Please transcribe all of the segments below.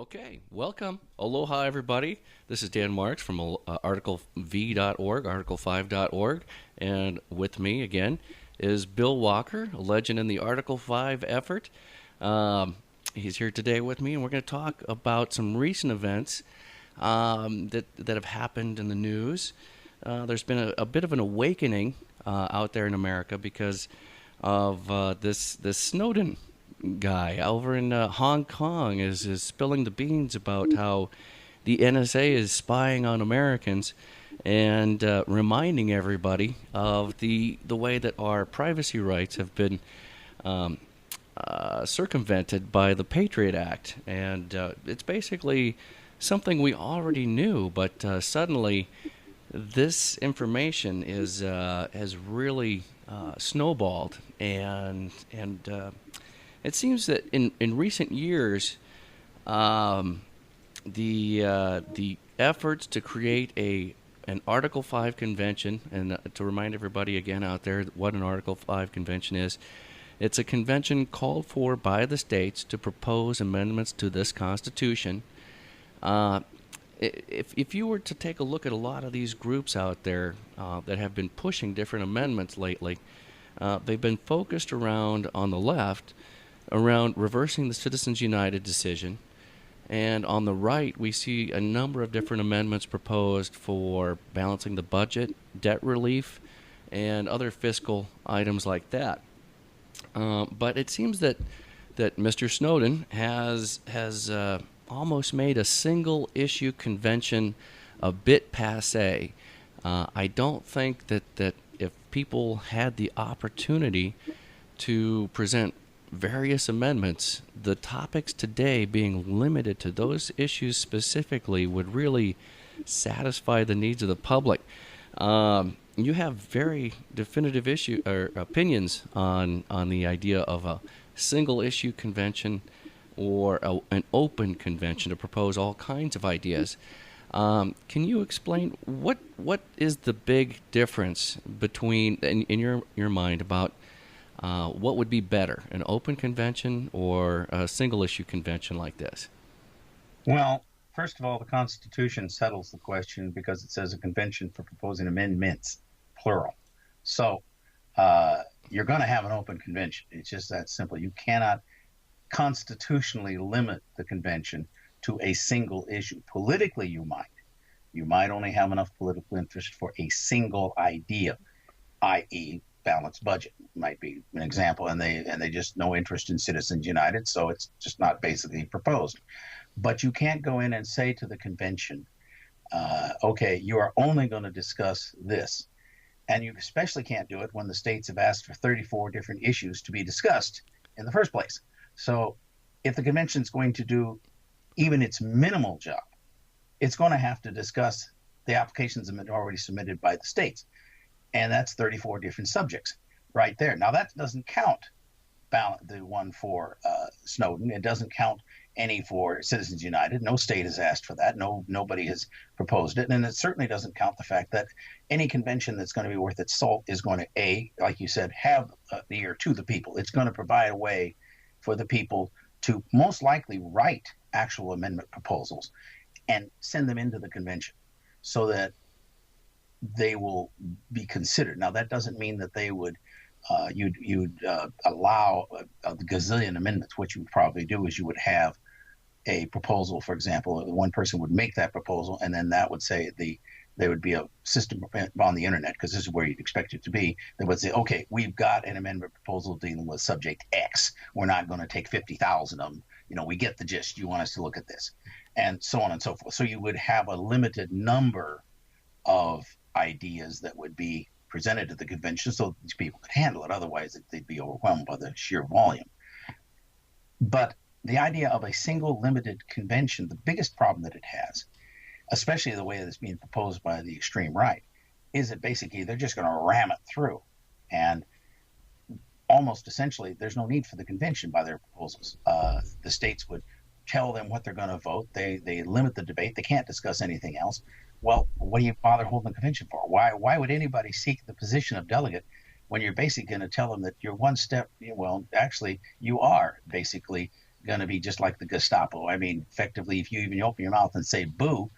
Okay, welcome. Aloha, everybody. This is Dan Marks from articlev.org, article5.org, and with me again is Bill Walker, a legend in the Article 5 effort. Um, he's here today with me, and we're going to talk about some recent events that have happened in the news. There's been a bit of an awakening out there in America because of this Snowden guy over in Hong Kong is spilling the beans about how the NSA is spying on Americans and reminding everybody of the way that our privacy rights have been um, circumvented by the Patriot Act. And it's basically something we already knew, but suddenly this information is has really snowballed, and it seems that in recent years, um, the efforts to create an Article 5 convention, and to remind everybody again out there what an Article 5 convention is, it's a convention called for by the states to propose amendments to this Constitution. Uh, if you were to take a look at a lot of these groups out there that have been pushing different amendments lately, they've been focused around on the left around reversing the Citizens United decision. And on the right, we see a number of different amendments proposed for balancing the budget, debt relief, and other fiscal items like that. But it seems that Mr. Snowden has almost made a single issue convention a bit passe. I don't think that if people had the opportunity to present various amendments, the topics today being limited to those issues specifically would really satisfy the needs of the public. You have very definitive issue or opinions on the idea of a single issue convention or an open convention to propose all kinds of ideas. Can you explain what is the big difference between in your mind about what would be better, an open convention or a single issue convention like this? Well, first of all, the Constitution settles the question because it says a convention for proposing amendments, plural. So you're going to have an open convention. It's just that simple. You cannot constitutionally limit the convention to a single issue. Politically, you might. You might only have enough political interest for a single idea, i.e., balanced budget might be an example, and they just no interest in Citizens United, so it's just not basically proposed. But you can't go in and say to the convention, okay, you are only going to discuss this, and you especially can't do it when the states have asked for 34 different issues to be discussed in the first place. So if the convention is going to do even its minimal job, it's going to have to discuss the applications that are already submitted by the states. And that's 34 different subjects right there. Now, that doesn't count the one for Snowden. It doesn't count any for Citizens United. No state has asked for that. Nobody has proposed it. And it certainly doesn't count the fact that any convention that's going to be worth its salt is going to, like you said, have the ear to the people. It's going to provide a way for the people to most likely write actual amendment proposals and send them into the convention so that they will be considered. Now, that doesn't mean that they would you'd allow a gazillion amendments. What you would probably do is you would have a proposal, for example, one person would make that proposal, and then that would say there would be a system on the internet, because this is where you'd expect it to be, that would say, okay, we've got an amendment proposal dealing with subject X. We're not going to take 50,000 of them. We get the gist. You want us to look at this, and so on and so forth. So you would have a limited number of ideas that would be presented to the convention so these people could handle it. Otherwise, they'd be overwhelmed by the sheer volume. But the idea of a single limited convention, the biggest problem that it has, especially the way that it's being proposed by the extreme right, is that basically they're just going to ram it through. And almost essentially, there's no need for the convention by their proposals. The states would tell them what they're going to vote. They limit the debate. They can't discuss anything else. Well, what do you bother holding a convention for? Why would anybody seek the position of delegate when you're basically going to tell them that you're one step, well, actually, you are basically going to be just like the Gestapo. I mean, effectively, if you even open your mouth and say boo,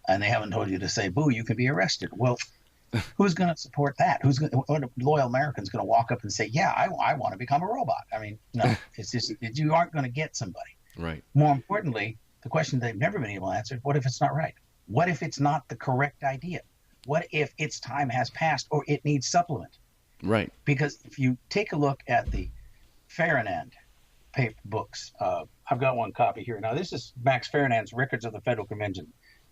and they haven't told you to say boo, you can be arrested. Well, who's going to support that? What loyal American's going to walk up and say, yeah, I want to become a robot? I mean, no, it's just, you aren't going to get somebody. Right. More importantly, the question they've never been able to answer, what if it's not right? What if it's not the correct idea? What if its time has passed or it needs supplement? Right. Because if you take a look at the Ferdinand paper books, I've got one copy here. Now, this is Max Ferdinand's Records of the Federal Convention.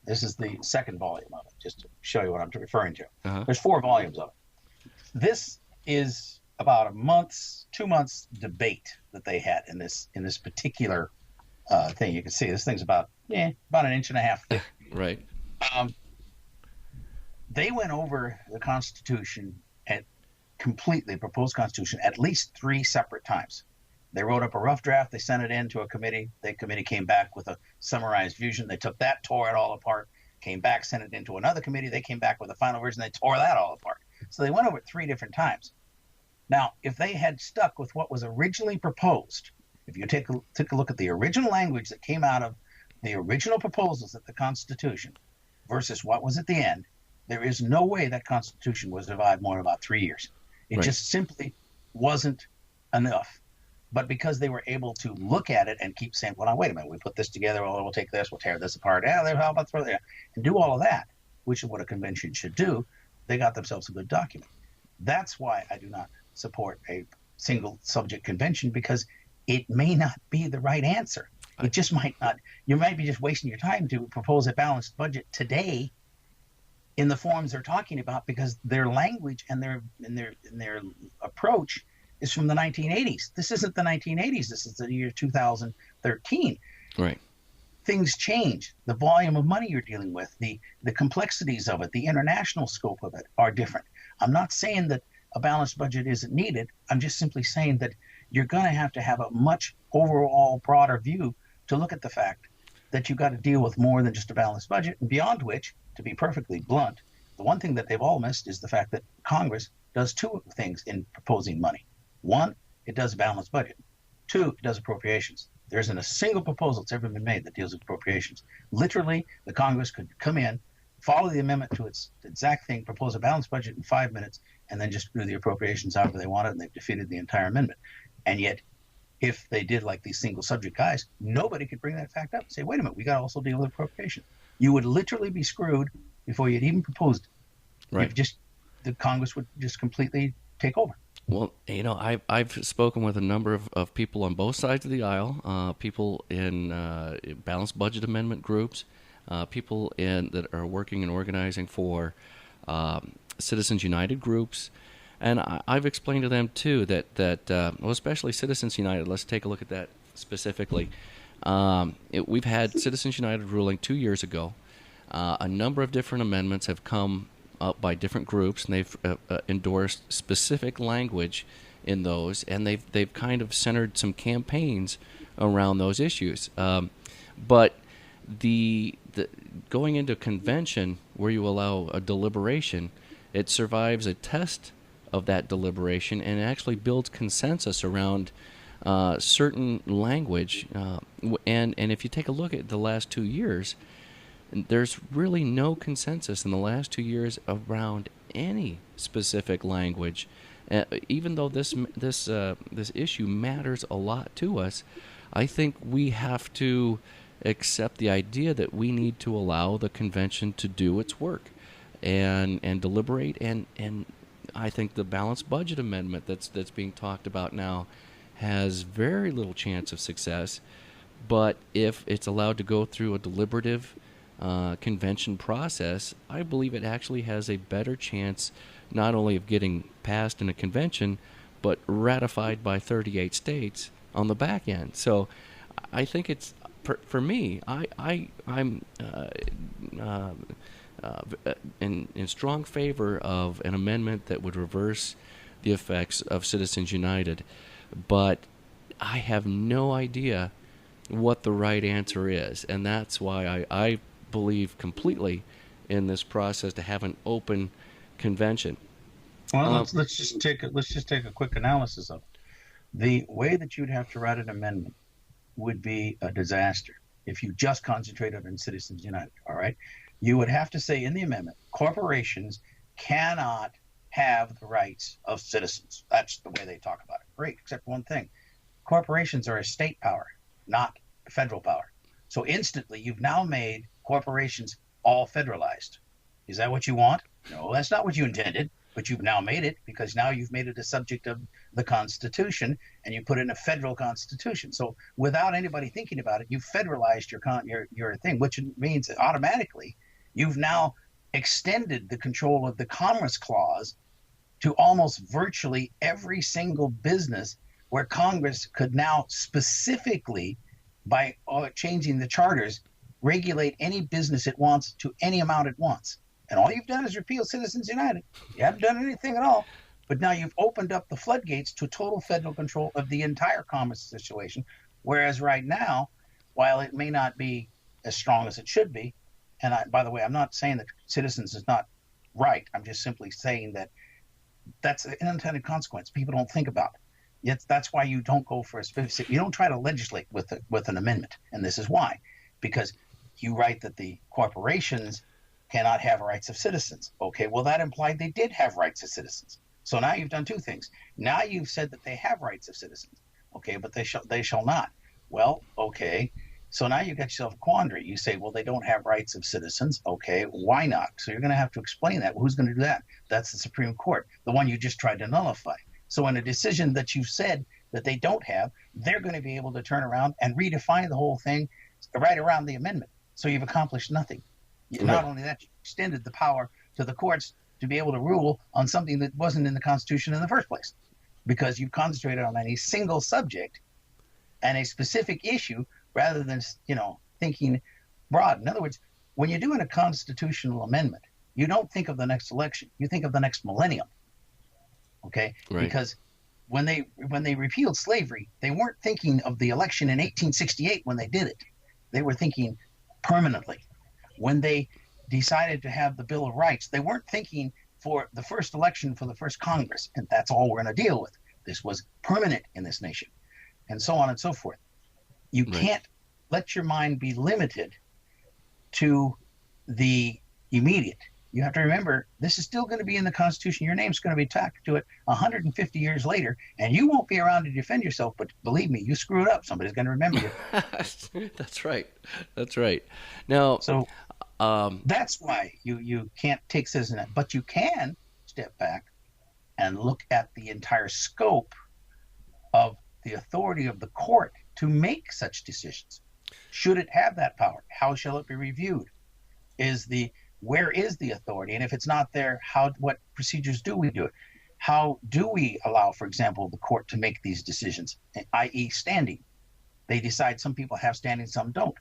This is the second volume of it, just to show you what I'm referring to. There's 4 volumes of it. This is about 2 months debate that they had in this particular thing. You can see this thing's about an inch and a half thick. Right. They went over the Constitution completely, proposed Constitution, at least 3 separate times. They wrote up a rough draft. They sent it in to a committee. The committee came back with a summarized version. They took that, tore it all apart, came back, sent it into another committee. They came back with a final version. They tore that all apart. So they went over it 3 different times. Now, if they had stuck with what was originally proposed, if you take a look at the original language that came out of the original proposals of the Constitution versus what was at the end, there is no way that Constitution was survived more than about 3 years. It just simply wasn't enough. But because they were able to look at it and keep saying, well, now, wait a minute, we put this together, well, we'll take this, we'll tear this apart, how about throw that, and do all of that, which is what a convention should do, they got themselves a good document. That's why I do not support a single subject convention, because it may not be the right answer. It just might not. You might be just wasting your time to propose a balanced budget today in the forms they're talking about, because their language and their approach is from the 1980s. This isn't the 1980s. This is the year 2013. Right. Things change. The volume of money you're dealing with, the complexities of it, the international scope of it are different. I'm not saying that a balanced budget isn't needed. I'm just simply saying that you're going to have a much overall broader view to look at the fact that you've got to deal with more than just a balanced budget, and beyond which, to be perfectly blunt, the one thing that they've all missed is the fact that Congress does 2 things in proposing money. 1, it does a balanced budget. 2, it does appropriations. There isn't a single proposal that's ever been made that deals with appropriations. Literally, the Congress could come in, follow the amendment to its exact thing, propose a balanced budget in 5 minutes, and then just do the appropriations however they wanted, and they've defeated the entire amendment. And yet, if they did like these single subject guys, nobody could bring that fact up and say, wait a minute, we got to also deal with appropriation. You would literally be screwed before you'd even proposed it. Right. The Congress would just completely take over. Well, I've spoken with a number of people on both sides of the aisle, people in balanced budget amendment groups, people that are working and organizing for Citizens United groups. And I've explained to them, too, that especially Citizens United, let's take a look at that specifically. We've had Citizens United ruling 2 years ago. A number of different amendments have come up by different groups, and they've endorsed specific language in those, and they've kind of centered some campaigns around those issues. But the going into convention where you allow a deliberation, it survives a test of that deliberation and actually builds consensus around certain language. And if you take a look at the last 2 years, there's really no consensus in the last 2 years around any specific language. Even though this issue matters a lot to us, I think we have to accept the idea that we need to allow the convention to do its work and deliberate. And I think the balanced budget amendment that's being talked about now has very little chance of success. But if it's allowed to go through a deliberative convention process, I believe it actually has a better chance not only of getting passed in a convention, but ratified by 38 states on the back end. So I think it's, for me, I'm in strong favor of an amendment that would reverse the effects of Citizens United. But I have no idea what the right answer is, and that's why I believe completely in this process to have an open convention. Well, let's just take a quick analysis of it. The way that you'd have to write an amendment would be a disaster if you just concentrated on Citizens United. All right. You would have to say in the amendment, corporations cannot have the rights of citizens. That's the way they talk about it. Great, except one thing. Corporations are a state power, not a federal power. So instantly, you've now made corporations all federalized. Is that what you want? No, that's not what you intended, but you've now made it because now you've made it a subject of the Constitution and you put in a federal Constitution. So without anybody thinking about it, you've federalized your thing, which means that automatically you've now extended the control of the Commerce Clause to almost virtually every single business, where Congress could now specifically, by changing the charters, regulate any business it wants to any amount it wants. And all you've done is repeal Citizens United. You haven't done anything at all. But now you've opened up the floodgates to total federal control of the entire commerce situation. Whereas right now, while it may not be as strong as it should be, and by the way, I'm not saying that citizens is not right. I'm just simply saying that that's an unintended consequence people don't think about. Yet that's why you don't go for a specific, you don't try to legislate with an amendment. And this is why, because you write that the corporations cannot have rights of citizens. Okay, well, that implied they did have rights of citizens. So now you've done two things. Now you've said that they have rights of citizens. Okay, but they shall not. Well, okay. So now you got yourself a quandary. You say, well, they don't have rights of citizens. Okay, why not? So you're going to have to explain that. Well, who's going to do that? That's the Supreme Court, the one you just tried to nullify. So in a decision that you said that they don't have, they're going to be able to turn around and redefine the whole thing right around the amendment. So you've accomplished nothing. Right. Not only that, you extended the power to the courts to be able to rule on something that wasn't in the Constitution in the first place, because you concentrated on any single subject and a specific issue rather than, thinking broad. In other words, when you're doing a constitutional amendment, you don't think of the next election. You think of the next millennium. Okay? Right. Because when they repealed slavery, they weren't thinking of the election in 1868 when they did it. They were thinking permanently. When they decided to have the Bill of Rights, they weren't thinking for the first election for the first Congress, and that's all we're going to deal with. This was permanent in this nation, and so on and so forth. You can't let your mind be limited to the immediate. You have to remember, this is still going to be in the Constitution. Your name's going to be tacked to it 150 years later, and you won't be around to defend yourself. But believe me, you screw it up, somebody's going to remember you. That's right. That's right. Now, so that's why you can't take citizenship, but you can step back and look at the entire scope of the authority of the court to make such decisions. Should it have that power? How shall it be reviewed? Where is the authority? And if it's not there, what procedures do we do it? How do we allow, for example, the court to make these decisions, i.e. standing? They decide some people have standing, some don't.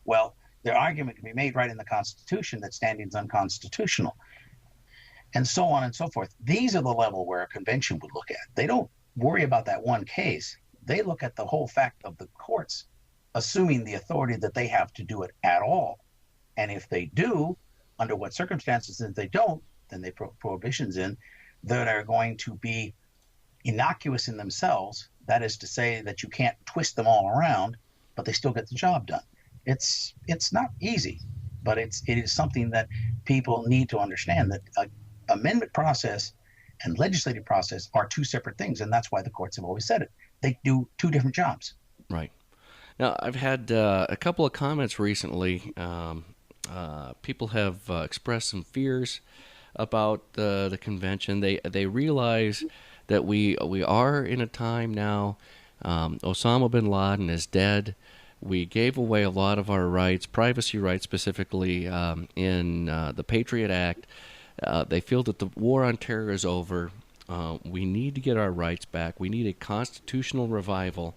Well, their argument can be made right in the Constitution that standing is unconstitutional, and so on and so forth. These are the level where a convention would look at. They don't worry about that one case. They look at the whole fact of the courts assuming the authority that they have to do it at all. And if they do, under what circumstances, if they don't, then they put prohibitions in that are going to be innocuous in themselves. That is to say that you can't twist them all around, but they still get the job done. It's not easy, but it is something that people need to understand, that amendment process and legislative process are two separate things, and that's why the courts have always said it. They do two different jobs. Right. Now, I've had a couple of comments recently. People have expressed some fears about the convention. They realize that we are in a time now. Osama bin Laden is dead. We gave away a lot of our rights, privacy rights specifically, in the Patriot Act. They feel that the war on terror is over. We need to get our rights back. We need a constitutional revival.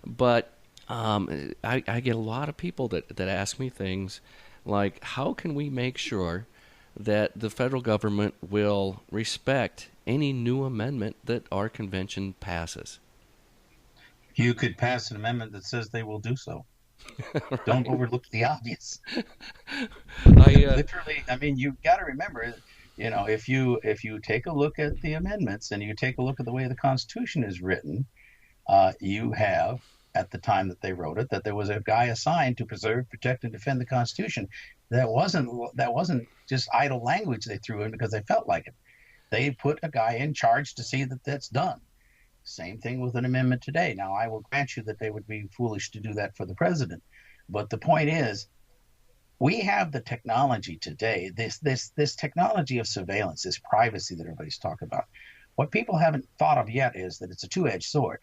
But I get a lot of people that ask me things like, how can we make sure that the federal government will respect any new amendment that our convention passes? You could pass an amendment that says they will do so. Right. Don't overlook the obvious. Literally, I mean, you got to remember, if you take a look at the amendments and you take a look at the way the Constitution is written, you have at the time that they wrote it, that there was a guy assigned to preserve, protect, and defend the Constitution. That wasn't just idle language they threw in because they felt like it. They put a guy in charge to see that that's done. Same thing with an amendment today. Now, I will grant you that they would be foolish to do that for the president, but the point is, we have the technology today. This technology of surveillance, this privacy that everybody's talking about. What people haven't thought of yet is that it's a two-edged sword.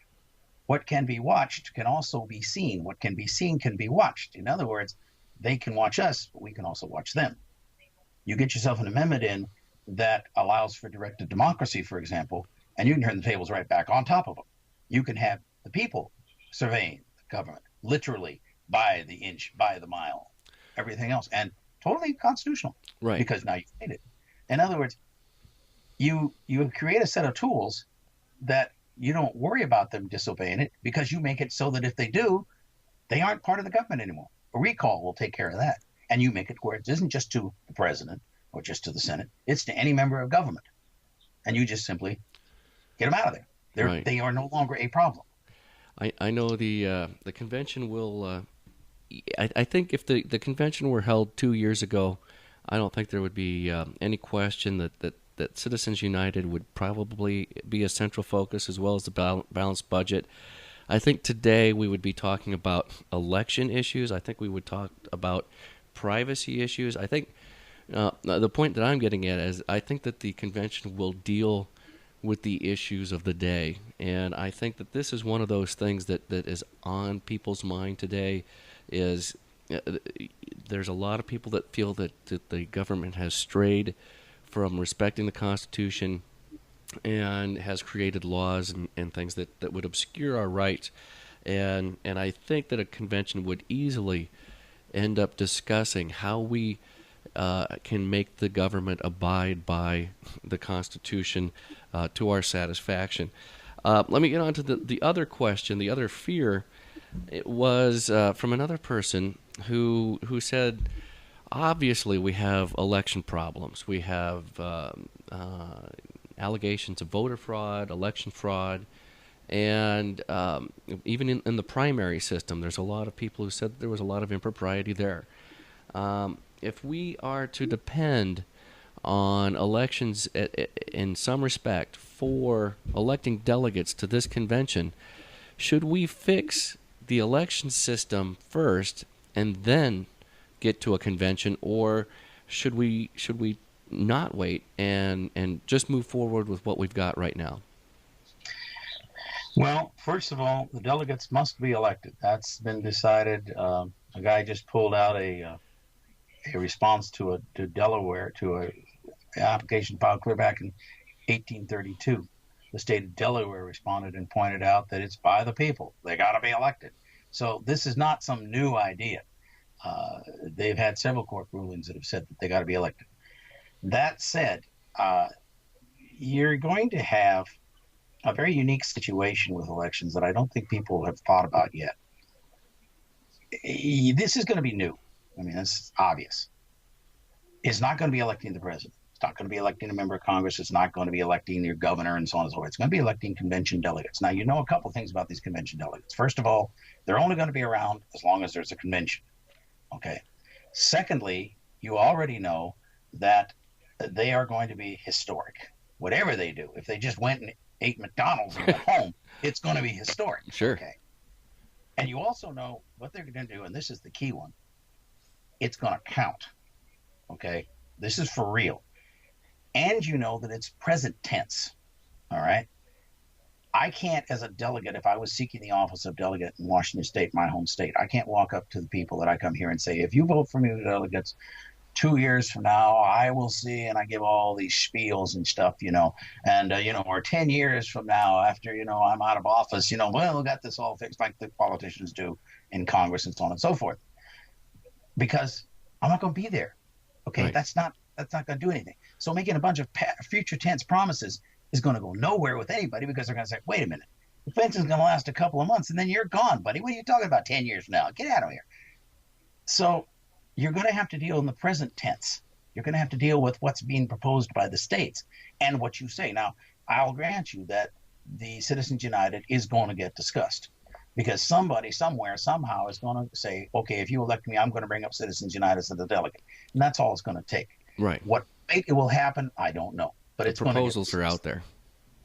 What can be watched can also be seen. What can be seen can be watched. In other words, they can watch us, but we can also watch them. You get yourself an amendment in that allows for directed democracy, for example, and you can turn the tables right back on top of them. You can have the people surveying the government, literally by the inch, by the mile, everything else, and totally constitutional, Right. because now you've made it. In other words, you create a set of tools that you don't worry about them disobeying it, because you make it so that if they do, they aren't part of the government anymore. A recall will take care of that. And you make it where it isn't just to the president or just to the Senate, it's to any member of government. And you just simply get them out of there. Right. They are no longer a problem. I know the convention will. I think if the convention were held 2 years ago, I don't think there would be any question that Citizens United would probably be a central focus, as well as the balanced budget. I think today we would be talking about election issues. I think we would talk about privacy issues. I think the point that I'm getting at is I think that the convention will deal with the issues of the day. And I think that this is one of those things that is on people's mind today. Is there's a lot of people that feel that the government has strayed from respecting the Constitution and has created laws and things that would obscure our rights. And I think that a convention would easily end up discussing how we can make the government abide by the Constitution to our satisfaction. Let me get on to the other question, the other fear. It was from another person who said, obviously we have election problems. We have allegations of voter fraud, election fraud, and even in the primary system, there's a lot of people who said there was a lot of impropriety there. If we are to depend on elections in some respect for electing delegates to this convention, should we fix the election system first and then get to a convention, or should we not wait and just move forward with what we've got right now? Well, first of all, the delegates must be elected. That's been decided. A guy just pulled out a response to Delaware to an application filed clear back in 1832. The state of Delaware responded and pointed out that it's by the people. They got to be elected. So this is not some new idea. They've had several court rulings that have said that they got to be elected. That said, you're going to have a very unique situation with elections that I don't think people have thought about yet. This is going to be new. I mean, it's obvious. It's not going to be electing the president. It's not going to be electing a member of Congress. It's not going to be electing your governor and so on and so forth. It's going to be electing convention delegates. Now, you know a couple things about these convention delegates. First of all, they're only going to be around as long as there's a convention. Okay. Secondly, you already know that they are going to be historic. Whatever they do, if they just went and ate McDonald's and got home, it's going to be historic. Sure. Okay. And you also know what they're going to do, and this is the key one. It's going to count. Okay. This is for real. And you know that it's present tense. All right. I can't, as a delegate, if I was seeking the office of delegate in Washington State, my home state, I can't walk up to the people that I come here and say, if you vote for me, delegates, 2 years from now, I will see, and I give all these spiels and stuff, and, or 10 years from now, after, I'm out of office, we got this all fixed like the politicians do in Congress and so on and so forth. Because I'm not going to be there. Okay. Right. That's not going to do anything. So making a bunch of future tense promises is going to go nowhere with anybody, because they're going to say, wait a minute, the convention is going to last a couple of months and then you're gone, buddy. What are you talking about 10 years from now? Get out of here. So you're going to have to deal in the present tense. You're going to have to deal with what's being proposed by the states and what you say. Now, I'll grant you that the Citizens United is going to get discussed. because somebody somewhere somehow is going to say, okay, if you elect me, I'm going to bring up Citizens United as the delegate, and that's all it's going to take. Right. What it will happen, I don't know, but The it's going to get proposals are out there.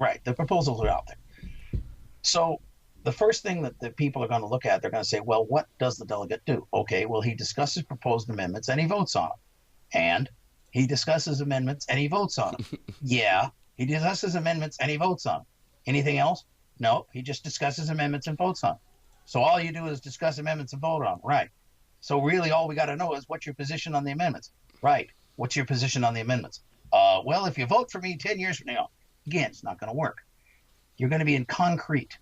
right. The proposals are out there. So the first thing that the people are going to look at, they're going to say, well, what does the delegate do? Okay, well, he discusses proposed amendments and he votes on them. And he discusses amendments and he votes on them. Yeah, he discusses amendments and he votes on them. Anything else? No, he just discusses amendments and votes on them. So all you do is discuss amendments and vote on them. Right. So really all we got to know is what's your position on the amendments. Right. What's your position on the amendments? Well, if you vote for me 10 years from now, again, it's not going to work. You're going to be in concrete.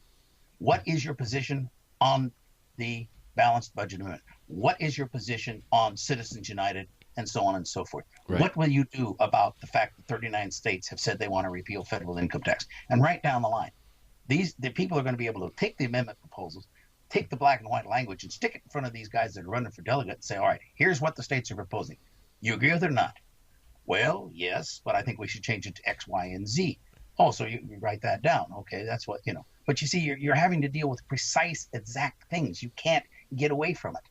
What is your position on the balanced budget amendment? What is your position on Citizens United and so on and so forth? Right. What will you do about the fact that 39 states have said they want to repeal federal income tax? And right down the line, the people are going to be able to take the amendment proposals, take the black and white language and stick it in front of these guys that are running for delegate and say, all right, here's what the states are proposing. You agree with it or not? Well, yes, but I think we should change it to X, Y, and Z. Oh, so you write that down. Okay, that's what, you know. But you see, you're having to deal with precise, exact things. You can't get away from it.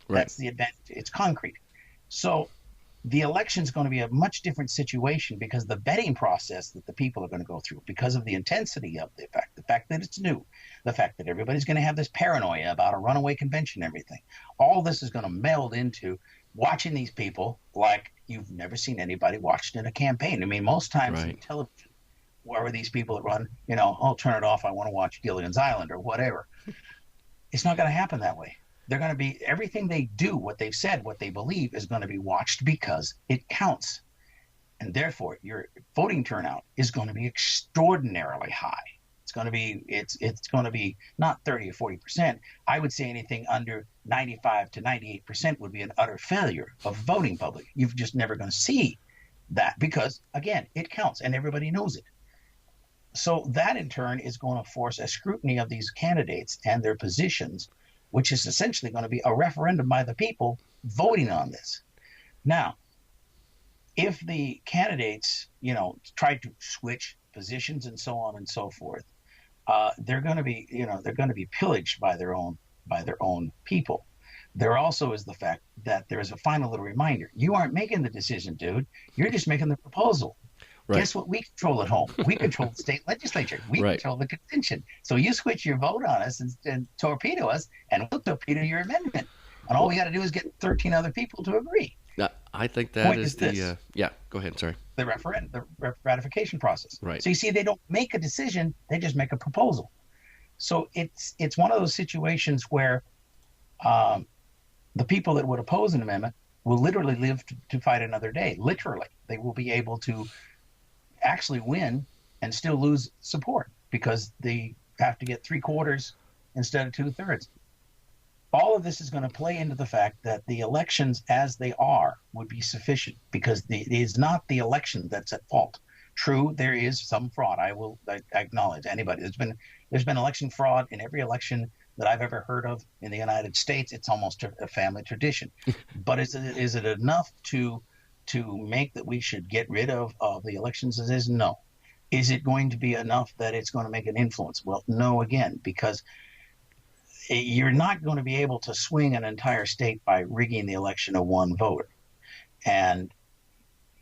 Right. That's the advantage. It's concrete. So the election is going to be a much different situation because the vetting process that the people are going to go through, because of the intensity of the fact that it's new, the fact that everybody's going to have this paranoia about a runaway convention and everything, all this is going to meld into watching these people like you've never seen anybody watched in a campaign. I mean, most times in television, where are these people that run, you know, oh, turn it off, I want to watch Gilligan's Island or whatever. It's not going to happen that way. They're going to be, everything they do, what they've said, what they believe is going to be watched because it counts. And therefore, your voting turnout is going to be extraordinarily high. It's going to be, it's going to be not 30 or 40%. I would say anything under 95 to 98% would be an utter failure of voting public. You're just never going to see that because, again, it counts and everybody knows it. So that in turn is going to force a scrutiny of these candidates and their positions, which is essentially going to be a referendum by the people voting on this. Now, if the candidates, you know, try to switch positions and so on and so forth, they're going to be, you know, they're going to be pillaged by their own people. There also is the fact that there is a final little reminder. You aren't making the decision, dude. You're just making the proposal. Right. Guess what we control at home? We control the state legislature. We control the convention. So you switch your vote on us and torpedo us, and we'll torpedo your amendment. And all we got to do is get 13 other people to agree. Now, I think that is the yeah. Go ahead. Sorry. The ratification process. Right. So you see, they don't make a decision; they just make a proposal. So it's one of those situations where the people that would oppose an amendment will literally live to fight another day. Literally, they will be able to actually win and still lose support because they have to get 3/4 instead of 2/3. All of this is going to play into the fact that the elections as they are would be sufficient because it is not the election that's at fault. True, there is some fraud. I acknowledge anybody. There's been election fraud in every election that I've ever heard of in the United States. It's almost a family tradition. But is it enough to make that we should get rid of the elections as is? No. Is it going to be enough that it's going to make an influence? Well, no, again, because you're not going to be able to swing an entire state by rigging the election of one voter. And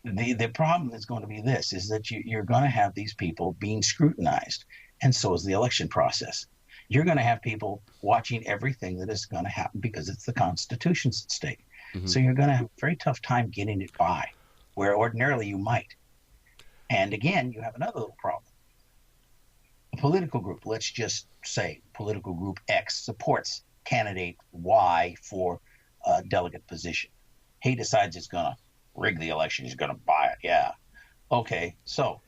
the problem is going to be this, is that you're going to have these people being scrutinized, and so is the election process. You're going to have people watching everything that is going to happen because it's the Constitution's at stake. Mm-hmm. So you're going to have a very tough time getting it by, where ordinarily you might. And again, you have another little problem. A political group, let's just say political group X supports candidate Y for a delegate position. He decides he's going to rig the election. He's going to buy it. Yeah. Okay. So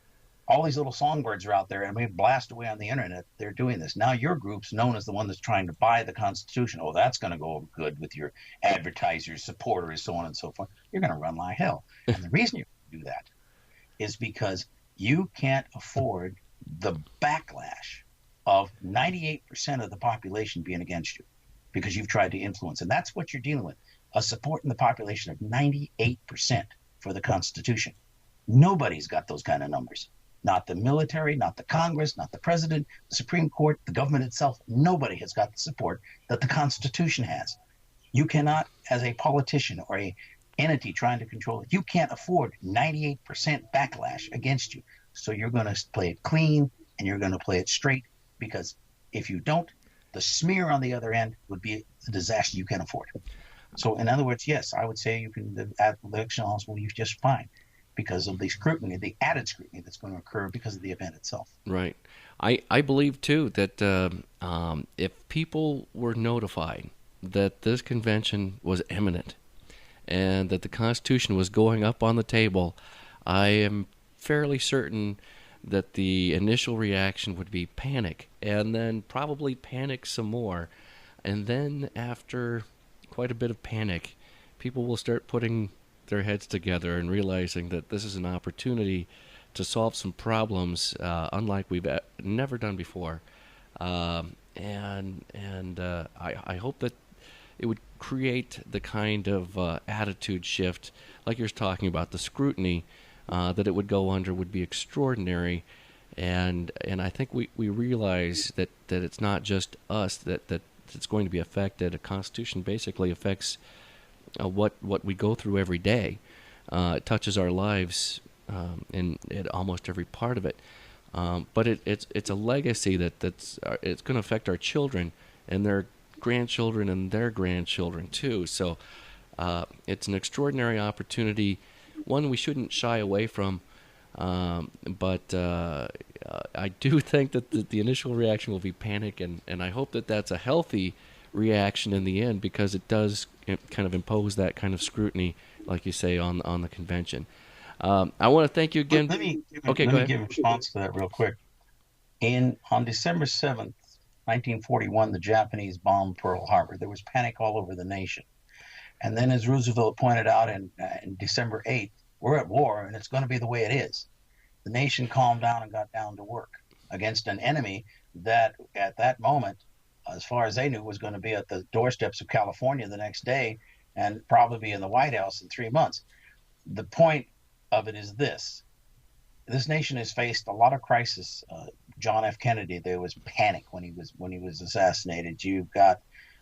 all these little songbirds are out there and we blast away on the internet. They're doing this. Now your group's known as the one that's trying to buy the Constitution. Oh, that's going to go over good with your advertisers, supporters, so on and so forth. You're going to run like hell. And the reason you do that is because you can't afford the backlash of 98% of the population being against you because you've tried to influence. And that's what you're dealing with, a support in the population of 98% for the Constitution. Nobody's got those kind of numbers. not the military, not the Congress, not the president, the Supreme Court, the government itself. Nobody has got the support that the Constitution has. You cannot, as a politician or a entity trying to control it, you can't afford 98% backlash against you. So you're going to play it clean and you're going to play it straight, because if you don't, the smear on the other end would be a disaster you can't afford. So in other words, yes, I would say the election laws will use just fine because of the scrutiny, the added scrutiny that's going to occur because of the event itself. Right. I believe, too, that if people were notified that this convention was imminent and that the Constitution was going up on the table, I am fairly certain that the initial reaction would be panic, and then probably panic some more. And then after quite a bit of panic, people will start putting their heads together and realizing that this is an opportunity to solve some problems unlike we've never done before. I hope that it would create the kind of attitude shift, like you're talking about, the scrutiny that it would go under would be extraordinary, and I think we realize that it's not just us that it's going to be affected. A Constitution basically affects what we go through every day. It touches our lives in almost every part of it. But it's a legacy that's it's going to affect our children and their grandchildren and their grandchildren too. So it's an extraordinary opportunity, one we shouldn't shy away from. But I do think that the initial reaction will be panic, and I hope that that's a healthy reaction in the end, because it does kind of impose that kind of scrutiny, like you say, on the convention. I want to thank you again. Let me give a response to that real quick. On December 7th, 1941, the Japanese bombed Pearl Harbor. There was panic all over the nation. And then, as Roosevelt pointed out in December 8th, we're at war and it's going to be the way it is. The nation calmed down and got down to work against an enemy that at that moment, as far as they knew, was going to be at the doorsteps of California the next day and probably be in the White House in 3 months. The point of it is this nation has faced a lot of crisis. John F. Kennedy, there was panic when he was assassinated. You've got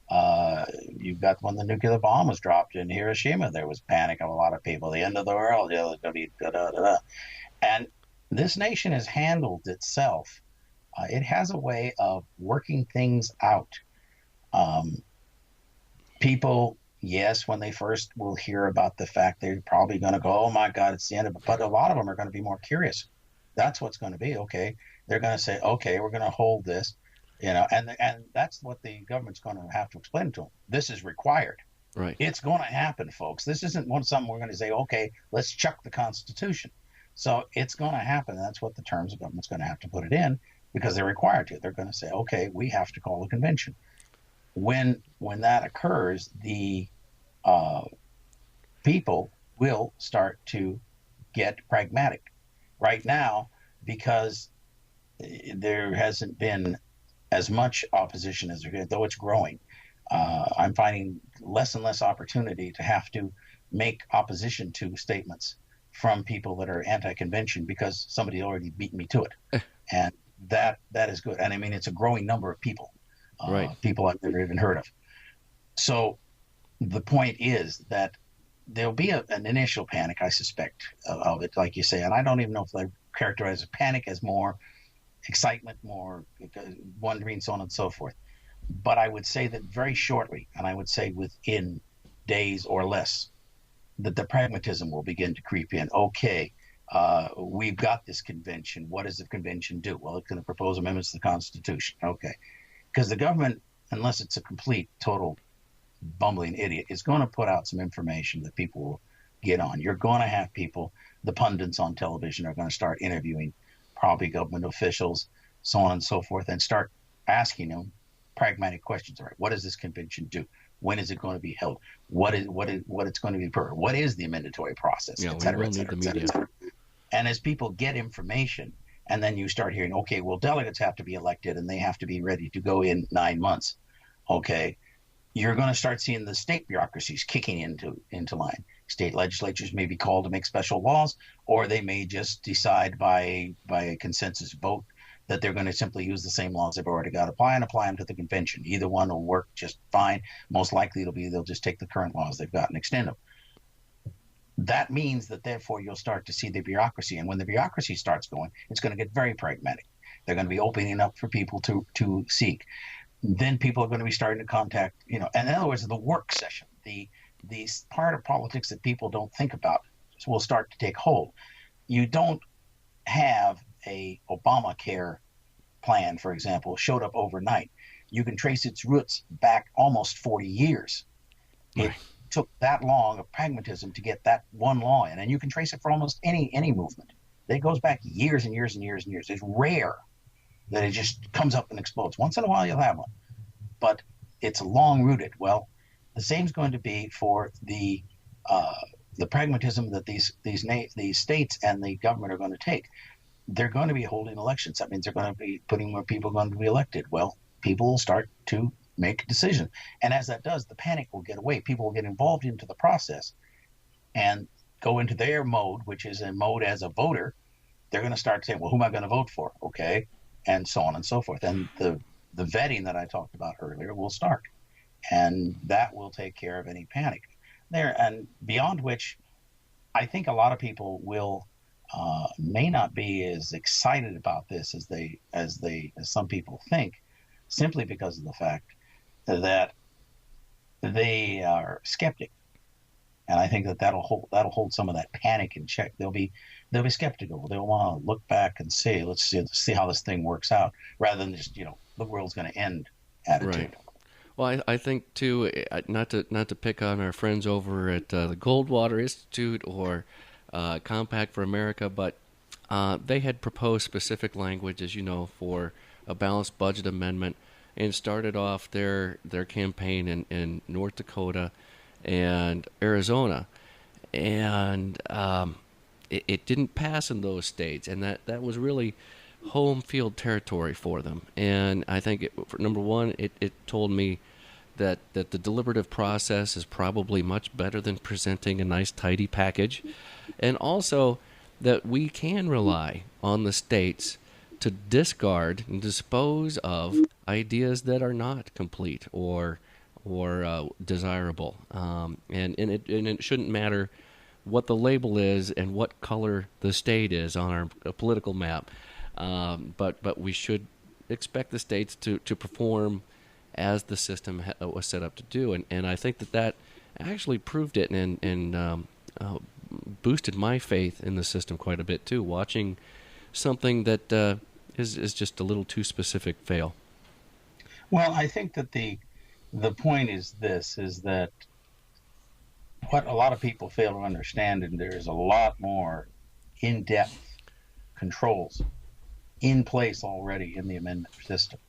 when the nuclear bomb was dropped in Hiroshima, there was panic of a lot of people. The end of the world, and this nation has handled itself. It has a way of working things out. People, yes, when they first will hear about the fact, they're probably going to go, "Oh my God, it's the end of it." But a lot of them are going to be more curious. That's what's going to be. Okay, they're going to say, "Okay, we're going to hold this." And that's what the government's going to have to explain to them. This is required. Right. It's going to happen, folks. This isn't something we're going to say, okay, let's chuck the Constitution. So it's going to happen. That's what the terms of government's going to have to put it in, because they're required to. They're going to say, okay, we have to call a convention. When that occurs, the people will start to get pragmatic. Right now, because there hasn't been as much opposition as there is, though it's growing. I'm finding less and less opportunity to have to make opposition to statements from people that are anti-convention, because somebody already beat me to it. And that is good. And I mean, it's a growing number of people, right. People I've never even heard of. So the point is that there'll be an initial panic, I suspect, of it, like you say. And I don't even know if I characterize a panic as more excitement, more wondering, so on and so forth. But I would say that very shortly, and I would say within days or less, that the pragmatism will begin to creep in. Okay, we've got this convention. What does the convention do? Well, it's going to propose amendments to the Constitution. Okay, because the government, unless it's a complete, total bumbling idiot, is going to put out some information that people will get on. You're going to have people, the pundits on television are going to start interviewing probably government officials, so on and so forth, and start asking them pragmatic questions. All right, what does this convention do? When is it going to be held? What it's going to be per? What is the amendatory process? Yeah, et cetera, we will et cetera, need the media. et cetera. And as people get information, and then you start hearing, okay, well, delegates have to be elected and they have to be ready to go in 9 months. Okay, you're going to start seeing the state bureaucracies kicking into line. State legislatures may be called to make special laws, or they may just decide by a consensus vote that they're going to simply use the same laws they've already got, apply them to the convention. Either one will work just fine. Most likely they'll just take the current laws they've got and extend them. That means that therefore you'll start to see the bureaucracy. And when the bureaucracy starts going, it's going to get very pragmatic. They're going to be opening up for people to seek. Then people are going to be starting to contact, and in other words, the work session, the part of politics that people don't think about will start to take hold. You don't have a Obamacare plan, for example, showed up overnight. You can trace its roots back almost 40 years. Right. It took that long of pragmatism to get that one law in, and you can trace it for almost any movement. It goes back years and years and years and years. It's rare that it just comes up and explodes. Once in a while you'll have one, but it's long rooted. Well, the same is going to be for the pragmatism that these states and the government are going to take. They're going to be holding elections. That means they're going to be putting more people going to be elected. Well, people will start to make a decision. And as that does, the panic will get away. People will get involved into the process and go into their mode, which is a mode as a voter. They're going to start saying, well, who am I going to vote for? Okay. And so on and so forth. And the vetting that I talked about earlier will start. And that will take care of any panic there. And beyond which, I think a lot of people will may not be as excited about this as some people think, simply because of the fact that they are skeptic, and I think that'll hold some of that panic in check. They'll be skeptical. They'll want to look back and say, let's see how this thing works out, rather than just the world's going to end attitude. Right. Well, I think too, not to pick on our friends over at the Goldwater Institute or Compact for America, but they had proposed specific language, as you know, for a balanced budget amendment, and started off their campaign in North Dakota and Arizona, and it didn't pass in those states, and that was really home field territory for them. And I think number one, it told me that the deliberative process is probably much better than presenting a nice tidy package, and also that we can rely on the states to discard and dispose of ideas that are not complete or desirable, and it shouldn't matter what the label is and what color the state is on our political map, but we should expect the states to perform as the system was set up to do, and I think that actually proved it and boosted my faith in the system quite a bit too, watching something that is just a little too specific fail. Well, I think that the point is that what a lot of people fail to understand, and there's a lot more in-depth controls in place already in the amendment system.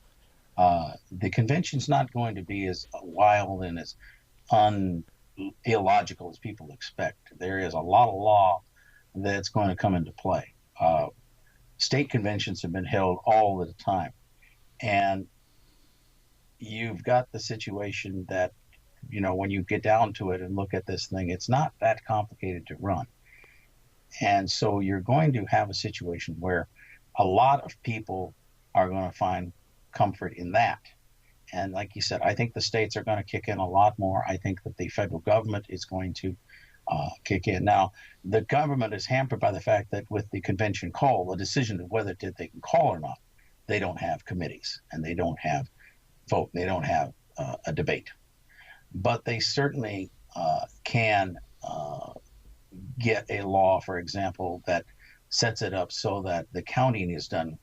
The convention's not going to be as wild and as illogical as people expect. There is a lot of law that's going to come into play. State conventions have been held all the time, and you've got the situation that, when you get down to it and look at this thing, it's not that complicated to run. And so you're going to have a situation where a lot of people are going to find comfort in that. And like you said, I think the states are going to kick in a lot more. I think that the federal government is going to kick in. Now, the government is hampered by the fact that with the convention call, the decision of whether they can call or not, they don't have committees and they don't have vote. They don't have a debate. But they certainly can get a law, for example, that sets it up so that the counting is done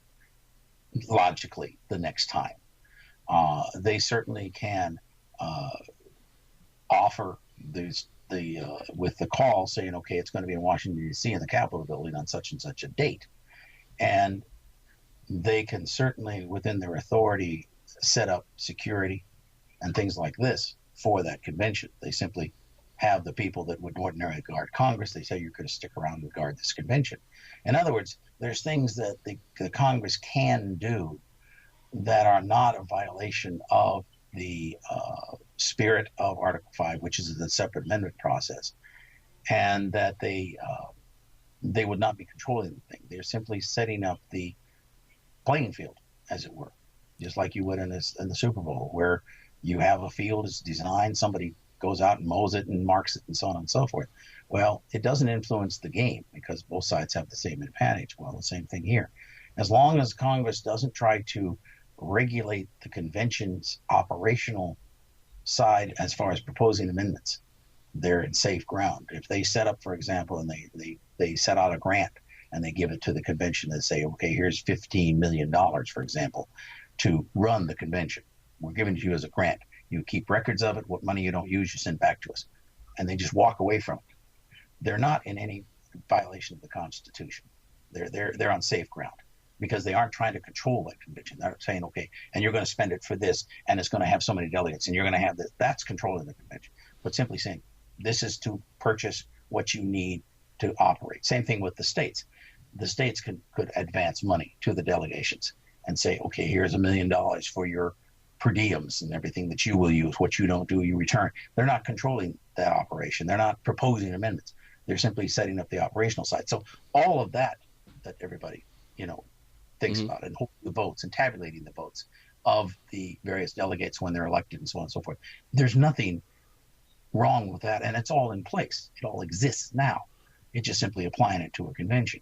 logically the next time. They certainly can offer with the call saying, okay, it's going to be in Washington, D.C. in the Capitol building on such and such a date. And they can certainly, within their authority, set up security and things like this for that convention. They simply have the people that would ordinarily guard Congress. They say you're going to stick around and guard this convention. In other words, there's things that the Congress can do that are not a violation of the spirit of Article 5, which is the separate amendment process. and that they would not be controlling the thing. They're simply setting up the playing field, as it were, just like you would in the Super Bowl, where you have a field is designed, somebody goes out and mows it and marks it and so on and so forth. Well, it doesn't influence the game because both sides have the same advantage. Well, the same thing here. As long as Congress doesn't try to regulate the convention's operational side as far as proposing amendments, they're in safe ground. If they set up, for example, and they set out a grant and they give it to the convention and say, okay, here's $15 million, for example, to run the convention. We're giving it to you as a grant. You keep records of it. What money you don't use, you send back to us. And they just walk away from it. They're not in any violation of the Constitution. They're on safe ground because they aren't trying to control that convention. They're saying, okay, and you're going to spend it for this, and it's going to have so many delegates, and you're going to have this. That's controlling the convention. But simply saying, this is to purchase what you need to operate. Same thing with the states. The states could advance money to the delegations and say, okay, here's $1 million for your per diems and everything that you will use. What you don't do, you return. They're not controlling that operation. They're not proposing amendments. They're simply setting up the operational side. So all of that everybody, thinks about, and holding the votes and tabulating the votes of the various delegates when they're elected and so on and so forth. There's nothing wrong with that, and it's all in place. It all exists now. It's just simply applying it to a convention.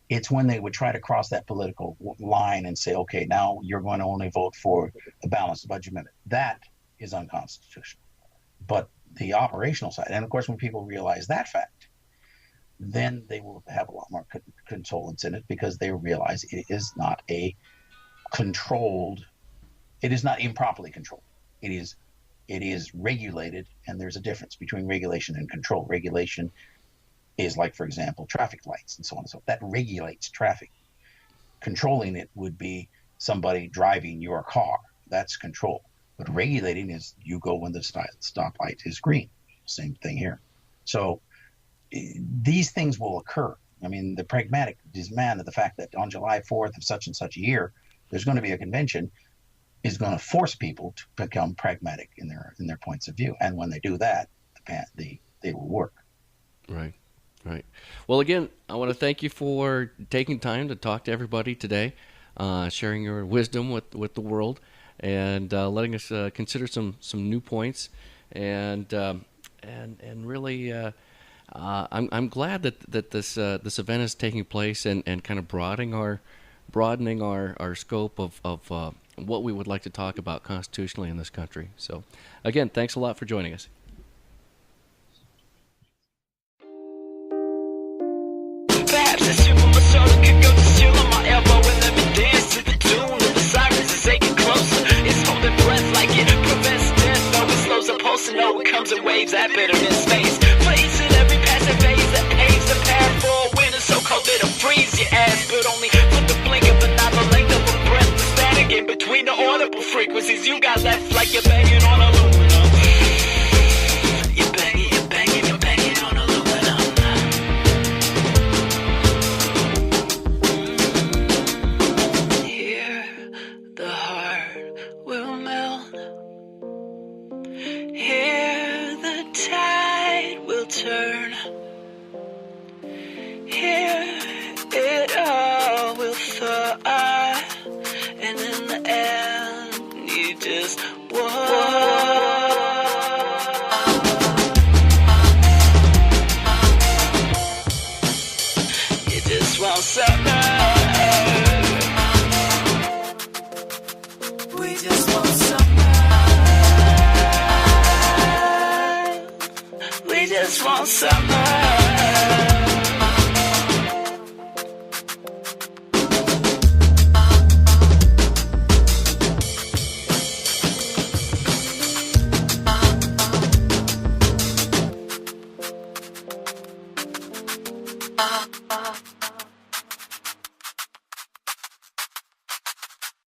It's when they would try to cross that political line and say, okay, now you're going to only vote for a balanced budget amendment. That is unconstitutional. But the operational side, and of course, when people realize that fact, then they will have a lot more consolence in it because they realize it is not it is not improperly controlled. It is regulated, and there's a difference between regulation and control. Regulation is like, for example, traffic lights and so on and so forth. That regulates traffic. Controlling it would be somebody driving your car. That's control. But regulating is you go when the stoplight is green. Same thing here. So these things will occur. I mean, the pragmatic demand of the fact that on July 4th of such and such a year, there's going to be a convention is going to force people to become pragmatic in their points of view. And when they do that, they will work. Right. Well, again, I want to thank you for taking time to talk to everybody today, sharing your wisdom with the world, and letting us consider some new points, and really, I'm glad that this event is taking place and kind of broadening our scope of what we would like to talk about constitutionally in this country. So, again, thanks a lot for joining us. Perhaps a super persona could go to chill on my elbow and let me dance to the tune of the sirens as they get closer. It's holding breath like it prevents death, though it slows the pulse and though it comes in waves that bitterness space. For each and every passing phase that paves the path for a winter so cold it'll freeze your ass, but only for the blink of an eye, the length of a breath, the static in between the audible frequencies you got left like you're banging on aluminum. You're banging on aluminum. Here the heart will melt. Here the tide will turn. Here it all will thaw, and in the end you just walk. You just want summer. We just want summer. We just want summer.